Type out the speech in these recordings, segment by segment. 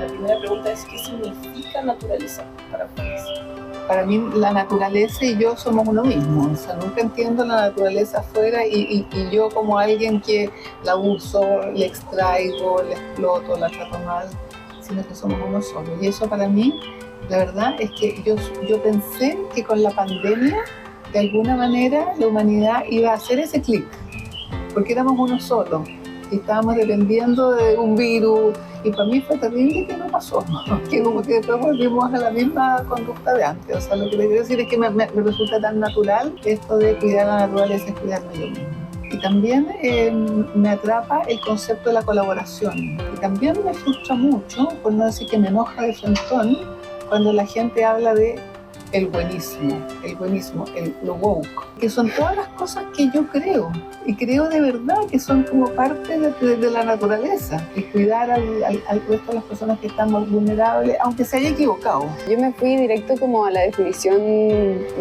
primera pregunta es, ¿qué significa naturaleza para ustedes? Para mí la naturaleza y yo somos uno mismo, o sea, nunca entiendo la naturaleza afuera y yo como alguien que la uso, le extraigo, la exploto, la trato mal, sino que somos uno solo. Y eso para mí, la verdad es que yo pensé que con la pandemia, de alguna manera, la humanidad iba a hacer ese clic, porque éramos uno solo y estábamos dependiendo de un virus. Y para mí fue terrible que no pasó, que como que después volvimos a la misma conducta de antes. O sea, lo que le quiero decir es que me resulta tan natural esto de cuidar la naturaleza y cuidarme yo mismo. Y también me atrapa el concepto de la colaboración. Y también me frustra mucho, por no decir que me enoja de frentón, cuando la gente habla de el buenismo, lo woke, que son todas las cosas que yo creo, y creo de verdad que son como parte de la naturaleza, y cuidar al resto de las personas que están más vulnerables, aunque se haya equivocado. Yo me fui directo como a la definición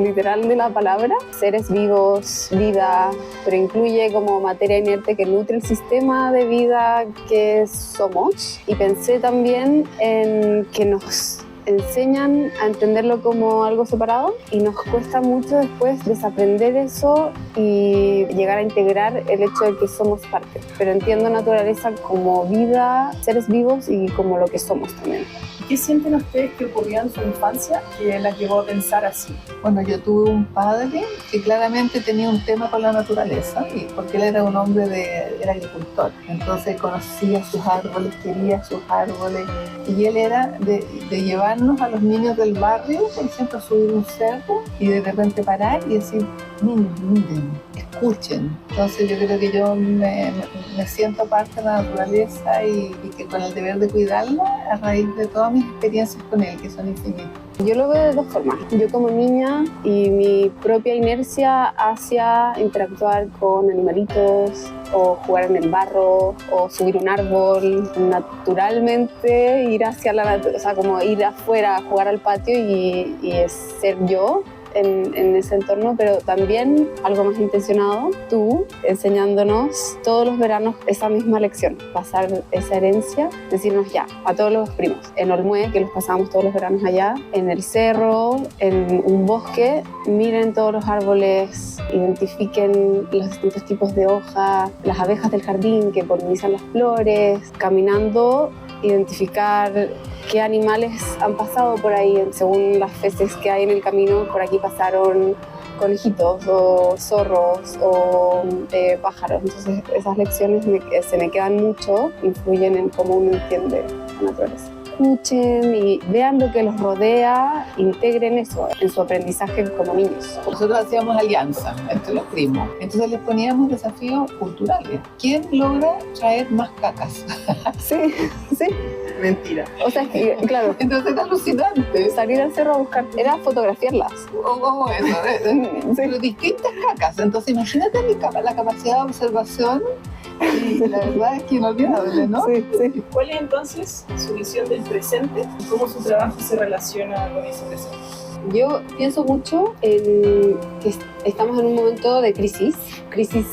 literal de la palabra, seres vivos, vida, pero incluye como materia inerte que nutre el sistema de vida que somos, y pensé también en que nos enseñan a entenderlo como algo separado y nos cuesta mucho después desaprender eso y llegar a integrar el hecho de que somos parte. Pero entiendo naturaleza como vida, seres vivos y como lo que somos también. ¿Qué sienten ustedes que ocurrió en su infancia que las llevó a pensar así? Bueno, yo tuve un padre que claramente tenía un tema con la naturaleza, y porque él era un hombre era agricultor, entonces conocía sus árboles, quería sus árboles, y él era de llevarnos a los niños del barrio, por ejemplo, a subir un cerro y de repente parar y decir, miren, escuchen. Entonces yo creo que yo me siento parte de la naturaleza y que con el deber de cuidarla a raíz de todas mis experiencias con él, que son infinitas. Yo lo veo de dos formas. Yo como niña y mi propia inercia hacia interactuar con animalitos o jugar en el barro o subir un árbol, naturalmente ir hacia la naturaleza, o sea, como ir afuera a jugar al patio y ser yo en ese entorno, pero también algo más intencionado, tú enseñándonos todos los veranos esa misma lección, pasar esa herencia, decirnos ya, a todos los primos, en Olmué, que los pasábamos todos los veranos allá, en el cerro, en un bosque, miren todos los árboles, identifiquen los distintos tipos de hojas, las abejas del jardín que polinizan las flores, caminando, identificar qué animales han pasado por ahí, según las feces que hay en el camino. Por aquí pasaron conejitos o zorros o pájaros, entonces esas lecciones se me quedan mucho, influyen en cómo uno entiende la naturaleza. Escuchen y vean lo que los rodea, integren eso en su aprendizaje como niños. Nosotros hacíamos alianza entre los primos, entonces les poníamos desafíos culturales. ¿Quién logra traer más cacas? Sí, sí. Mentira. O sea, es que, claro. Entonces era alucinante. Salir al cerro a buscar, era fotografiarlas. O eso, pero distintas cacas. Entonces imagínate la capacidad de observación. Y la verdad es que inolvidable, ¿no? Sí, sí. ¿Cuál es entonces su visión del presente y cómo su trabajo se relaciona con ese presente? Yo pienso mucho en que estamos en un momento de crisis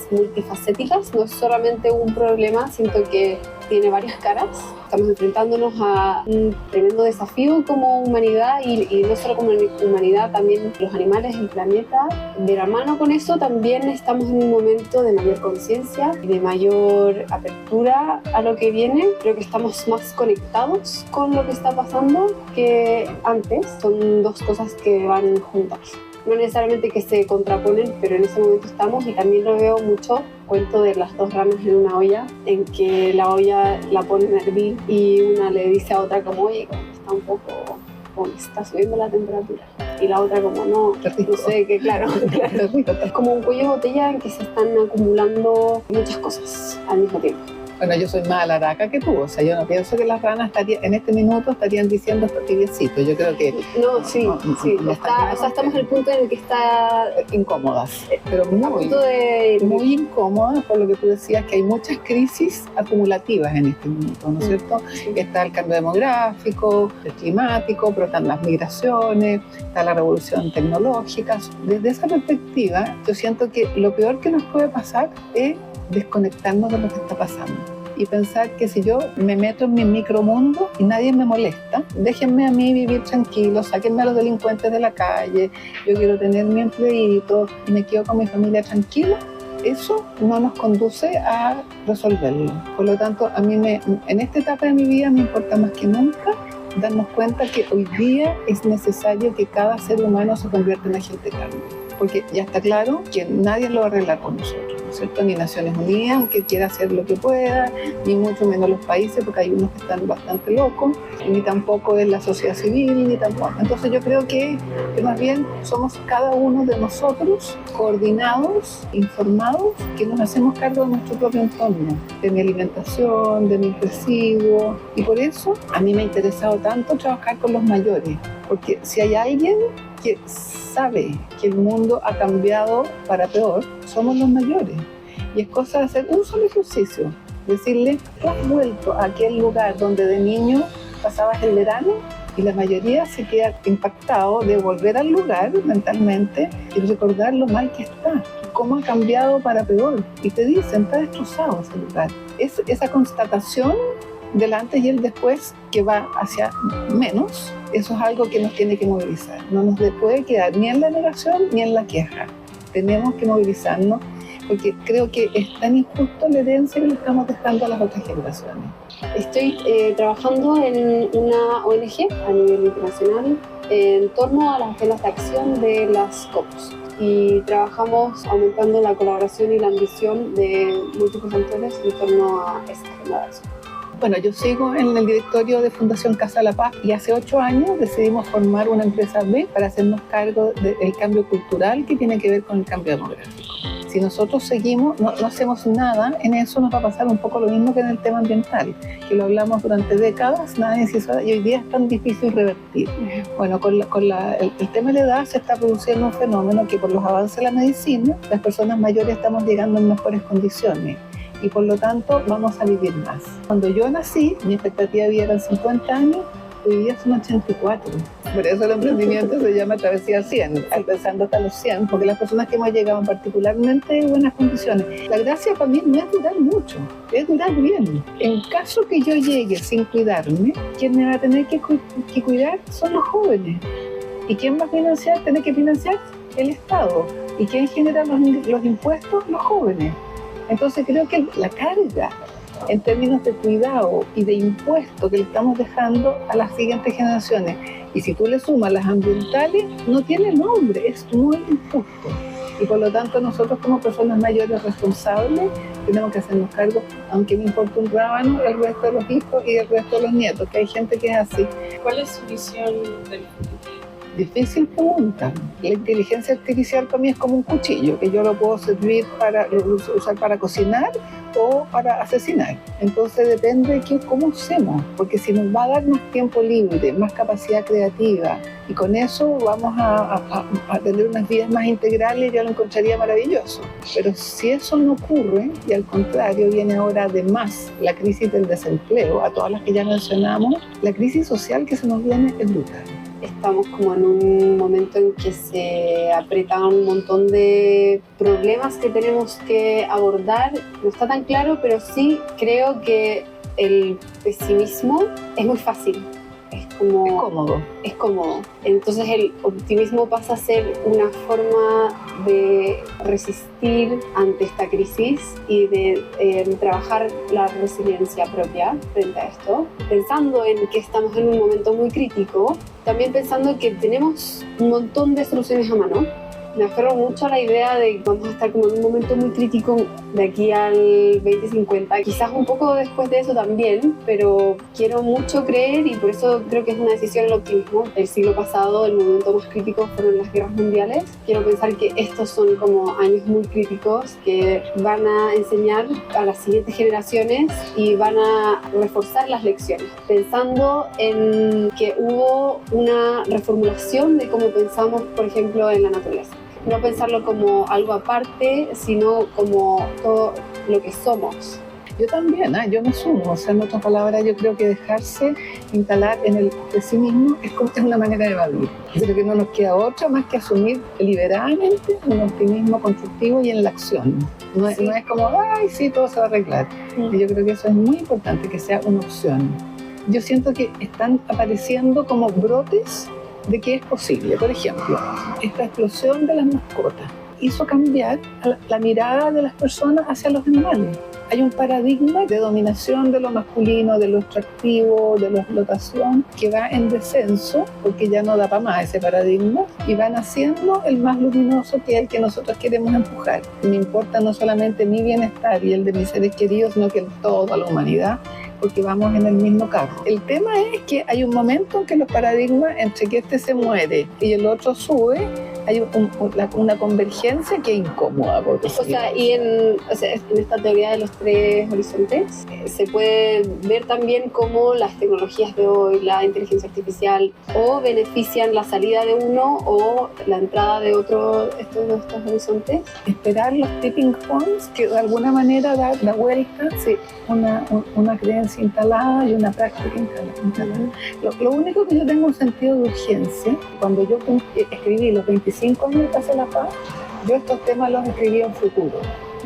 multifacéticas, no es solamente un problema, siento que tiene varias caras. Estamos enfrentándonos a un tremendo desafío como humanidad y no solo como humanidad, también los animales, el planeta. De la mano con eso también estamos en un momento de mayor conciencia y de mayor apertura a lo que viene. Creo que estamos más conectados con lo que está pasando que antes. Son dos cosas que van juntas. No necesariamente que se contraponen, pero en ese momento estamos, y también lo veo mucho, cuento de las dos ranas en una olla, en que la olla la ponen a hervir y una le dice a otra como, oye, como que está un poco, como que está subiendo la temperatura, y la otra como, no sé, que claro. Es como un cuello de botella en que se están acumulando muchas cosas al mismo tiempo. Bueno, yo soy más alaraca que tú, o sea, yo no pienso que las ranas en este minuto estarían diciendo esto tibiecito. Yo creo que... No, sí. O sea, estamos en el punto en el que está... incómodas, pero muy incómodas, por lo que tú decías, que hay muchas crisis acumulativas en este minuto, ¿no es cierto? Sí. Está el cambio demográfico, el climático, pero están las migraciones, está la revolución tecnológica. Desde esa perspectiva, yo siento que lo peor que nos puede pasar es desconectarnos de lo que está pasando. y pensar que si yo me meto en mi micromundo y nadie me molesta, déjenme a mí vivir tranquilo, sáquenme a los delincuentes de la calle, yo quiero tener mi empleito y me quedo con mi familia tranquila, eso no nos conduce a resolverlo. Por lo tanto, a mí en esta etapa de mi vida me importa más que nunca darnos cuenta que hoy día es necesario que cada ser humano se convierta en agente de cambio, porque ya está claro que nadie lo va a arreglar con nosotros, ¿no es cierto? Ni Naciones Unidas, aunque quiera hacer lo que pueda, ni mucho menos los países, porque hay unos que están bastante locos, ni tampoco es la sociedad civil, ni tampoco. Entonces yo creo que más bien somos cada uno de nosotros coordinados, informados, que nos hacemos cargo de nuestro propio entorno, de mi alimentación, de mis residuos, y por eso a mí me ha interesado tanto trabajar con los mayores, porque si hay alguien que sabe que el mundo ha cambiado para peor, somos los mayores. Y es cosa de hacer un solo ejercicio, decirle, ¿tú has vuelto a aquel lugar donde de niño pasabas el verano? Y la mayoría se queda impactado de volver al lugar mentalmente y recordar lo mal que está, cómo ha cambiado para peor. Y te dicen, está destrozado ese lugar. Es esa constatación del antes y el después que va hacia menos. Eso es algo que nos tiene que movilizar. No nos puede quedar ni en la negación ni en la queja. Tenemos que movilizarnos porque creo que es tan injusto la herencia que le estamos dejando a las otras generaciones. Estoy trabajando en una ONG a nivel internacional en torno a las agendas de acción de las COPs. Y trabajamos aumentando la colaboración y la ambición de múltiples actores en torno a esta agenda de acción. Bueno, yo sigo en el directorio de Fundación Casa de la Paz y hace 8 años decidimos formar una empresa B para hacernos cargo del cambio cultural que tiene que ver con el cambio demográfico. Si nosotros seguimos, no hacemos nada, en eso nos va a pasar un poco lo mismo que en el tema ambiental, que lo hablamos durante décadas, nadie se hizo, y hoy día es tan difícil revertir. Bueno, el tema de la edad se está produciendo un fenómeno que por los avances de la medicina, las personas mayores estamos llegando en mejores condiciones. Y por lo tanto vamos a vivir más. Cuando yo nací, mi expectativa de vida eran 50 años, hoy día son 84. Por eso el emprendimiento se llama Travesía 100, alcanzando hasta los 100, porque las personas que hemos llegado en particularmente en buenas condiciones. La gracia para mí no es durar mucho, es durar bien. En caso que yo llegue sin cuidarme, quien me va a tener que cuidar son los jóvenes. ¿Y quién va a financiar? Tiene que financiar el Estado. ¿Y quién genera los impuestos? Los jóvenes. Entonces creo que la carga en términos de cuidado y de impuesto que le estamos dejando a las siguientes generaciones, y si tú le sumas las ambientales, no tiene nombre, es muy injusto. Y por lo tanto nosotros como personas mayores responsables tenemos que hacernos cargo, aunque me importa un rábano, el resto de los hijos y el resto de los nietos, que hay gente que es así. ¿Cuál es su visión del futuro? Difícil pregunta. La inteligencia artificial para mí es como un cuchillo que yo lo puedo usar para cocinar o para asesinar. Entonces depende de cómo usemos, porque si nos va a dar más tiempo libre, más capacidad creativa, y con eso vamos a tener unas vidas más integrales, yo lo encontraría maravilloso. Pero si eso no ocurre, y al contrario viene ahora además la crisis del desempleo, a todas las que ya mencionamos, la crisis social que se nos viene es brutal. Estamos como en un momento en que se apretan un montón de problemas que tenemos que abordar. No está tan claro, pero sí creo que el pesimismo es muy fácil. Es cómodo. Es cómodo. Entonces el optimismo pasa a ser una forma de resistir ante esta crisis y de trabajar la resiliencia propia frente a esto. Pensando en que estamos en un momento muy crítico, también pensando que tenemos un montón de soluciones a mano. Me aferro mucho a la idea de que vamos a estar como en un momento muy crítico de aquí al 2050, quizás un poco después de eso también, pero quiero mucho creer, y por eso creo que es una decisión el optimismo. El siglo pasado, el momento más crítico fueron las guerras mundiales. Quiero pensar que estos son como años muy críticos que van a enseñar a las siguientes generaciones y van a reforzar las lecciones, pensando en que hubo una reformulación de cómo pensamos, por ejemplo, en la naturaleza. No pensarlo como algo aparte, sino como todo lo que somos. Yo también, yo me sumo. O sea, en otras palabras, yo creo que dejarse instalar en el de sí mismo es una manera de evadir. Yo creo que no nos queda otra más que asumir deliberadamente un optimismo constructivo y en la acción. No es como, ay, sí, todo se va a arreglar. Y yo creo que eso es muy importante, que sea una opción. Yo siento que están apareciendo como brotes de que es posible. Por ejemplo, esta explosión de las mascotas hizo cambiar la mirada de las personas hacia los animales. Hay un paradigma de dominación de lo masculino, de lo extractivo, de la explotación, que va en descenso, porque ya no da para más ese paradigma, y van haciendo el más luminoso, que es el que nosotros queremos empujar. Me importa no solamente mi bienestar y el de mis seres queridos, sino que toda la humanidad, porque vamos en el mismo carro. El tema es que hay un momento en que los paradigmas, entre que este se muere y el otro sube, hay una convergencia que es incómoda. O sea, en esta teoría de los 3 horizontes, se puede ver también cómo las tecnologías de hoy, la inteligencia artificial, o benefician la salida de uno o la entrada de otro de estos horizontes. Esperar los tipping points, que de alguna manera da vuelta, sí, una creencia instalada y una práctica instalada. Lo único que yo tengo un sentido de urgencia, cuando yo escribí los 25 años de Casa de la Paz, yo estos temas los escribí en futuro.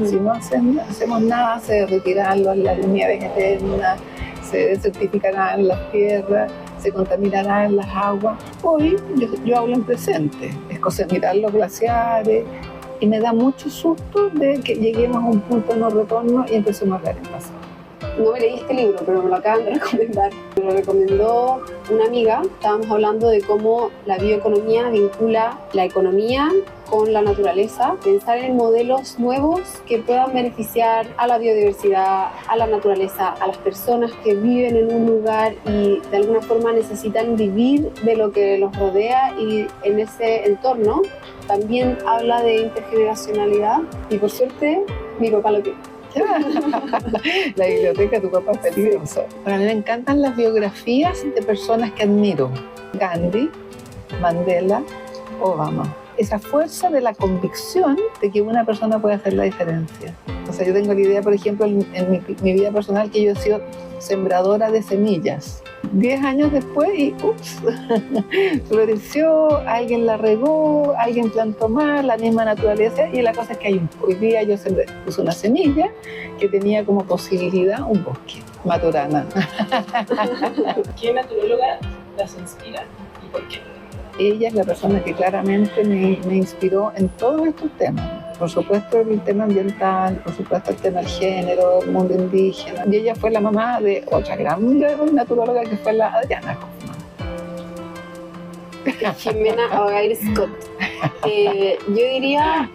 Si no hacemos nada, se derretirán las nieves eternas, se desertificarán las tierras, se contaminarán las aguas. Hoy yo hablo en presente, es mirar los glaciares, y me da mucho susto de que lleguemos a un punto de no retorno y empecemos a hablar en pasado. No me leí este libro, pero me lo acaban de recomendar. Me lo recomendó una amiga. Estábamos hablando de cómo la bioeconomía vincula la economía con la naturaleza, pensar en modelos nuevos que puedan beneficiar a la biodiversidad, a la naturaleza, a las personas que viven en un lugar y de alguna forma necesitan vivir de lo que los rodea, y en ese entorno también habla de intergeneracionalidad, y por suerte mi papá lo tiene. La biblioteca de tu papá es peligrosa. Para mí me encantan las biografías de personas que admiro. Gandhi, Mandela, Obama. Esa fuerza de la convicción de que una persona puede hacer la diferencia. O sea, yo tengo la idea, por ejemplo, en mi vida personal, que yo he sido sembradora de semillas. 10 años después y ups, floreció, alguien la regó, alguien plantó mal, la misma naturaleza, y la cosa es que hoy día yo puse una semilla que tenía como posibilidad un bosque, Maturana. ¿Qué naturóloga las inspira y por qué? Ella es la persona que claramente me inspiró en todos estos temas. Por supuesto el tema ambiental, por supuesto el tema del género, el mundo indígena. Y ella fue la mamá de otra gran naturóloga que fue la Adriana Hoffman. Jimena Abagail Scott. Yo diría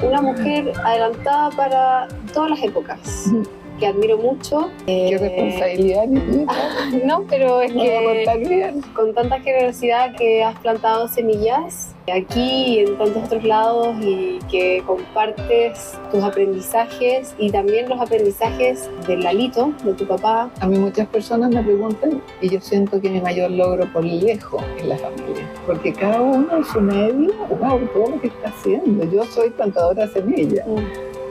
una mujer adelantada para todas las épocas, que admiro mucho. Qué responsabilidad, no, pero es que con tanta generosidad que has plantado semillas aquí y en tantos otros lados, y que compartes tus aprendizajes y también los aprendizajes de Lalito, de tu papá. A mí muchas personas me preguntan, y yo siento que mi mayor logro por lejos es la familia, porque cada uno en su medio, wow, todo lo que está haciendo. Yo soy plantadora de semillas.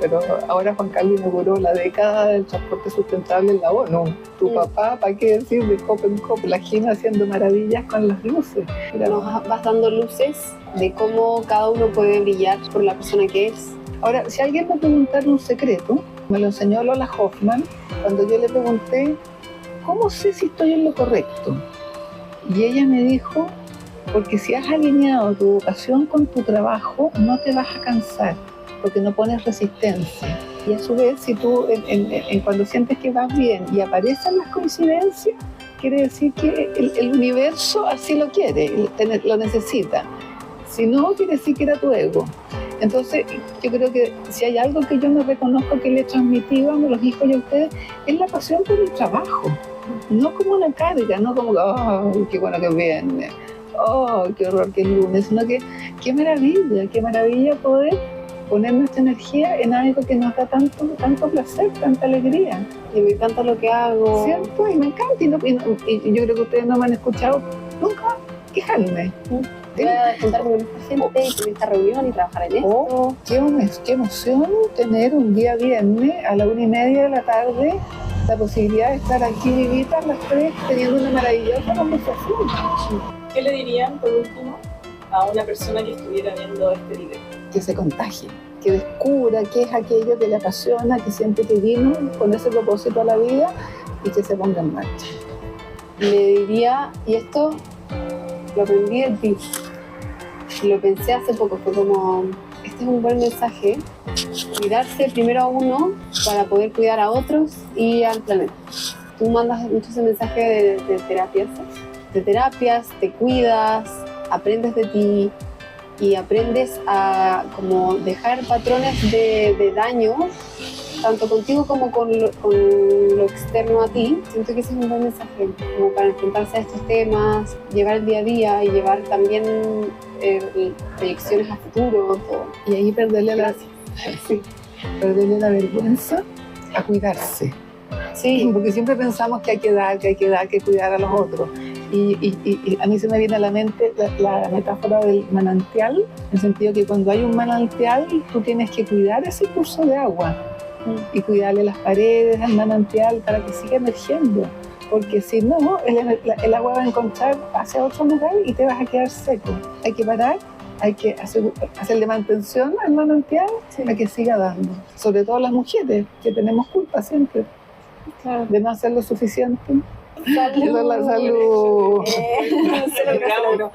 Pero ahora Juan Carlos inauguró la década del transporte sustentable en la ONU. Tu papá, ¿para qué decir? De COP en COP, la China haciendo maravillas con las luces. Nos vas dando luces de cómo cada uno puede brillar por la persona que es. Ahora, si alguien me preguntara un secreto, me lo enseñó Lola Hoffman, cuando yo le pregunté, ¿cómo sé si estoy en lo correcto? Y ella me dijo, porque si has alineado tu vocación con tu trabajo, no te vas a cansar, porque no pones resistencia. Y a su vez, si tú cuando sientes que vas bien y aparecen las coincidencias, quiere decir que el universo así lo quiere, lo necesita. Si no, quiere decir que era tu ego. Entonces, yo creo que si hay algo que yo me reconozco que le he transmitido a los hijos y a ustedes, es la pasión por el trabajo. No como una carga, no como, oh, qué bueno que es viernes, oh, qué horror que es lunes, sino que qué maravilla poder poner nuestra energía en algo que nos da tanto placer, tanta alegría. Y me encanta lo que hago. ¿Cierto? Y me encanta. Y yo creo que ustedes no me han escuchado nunca quejarme. voy a juntarme con esta gente y tener esta reunión y trabajar en esto. Oh, qué emoción tener un día viernes a la 1:30 de la tarde la posibilidad de estar aquí vivitas las tres teniendo una maravillosa conversación. ¿Qué le dirían, por último, a una persona que estuviera viendo este video? Que se contagie, que descubra qué es aquello que le apasiona, que siente que vino con ese propósito a la vida y que se ponga en marcha. Le diría, y esto lo aprendí de ti, lo pensé hace poco, fue como, este es un buen mensaje, cuidarse primero a uno para poder cuidar a otros y al planeta. Tú mandas mucho ese mensaje de terapias, te cuidas, aprendes de ti y aprendes a como dejar patrones de daño tanto contigo como con lo externo a ti. Siento que ese es un buen mensaje como para enfrentarse a estos temas, llevar el día a día y llevar también proyecciones a futuro, todo. Y ahí perderle la vergüenza a cuidarse. Sí, Porque siempre pensamos que hay que dar, que cuidar a los otros. Y a mí se me viene a la mente la metáfora del manantial, en el sentido que cuando hay un manantial, tú tienes que cuidar ese curso de agua y cuidarle las paredes al manantial para que siga emergiendo. Porque si no, el agua va a encontrar hacia otro lugar y te vas a quedar seco. Hay que parar, hay que hacerle mantención al manantial para que siga dando. Sobre todo las mujeres, que tenemos culpa siempre. claro. De no hacer lo suficiente. Salud. La salud. Se logró.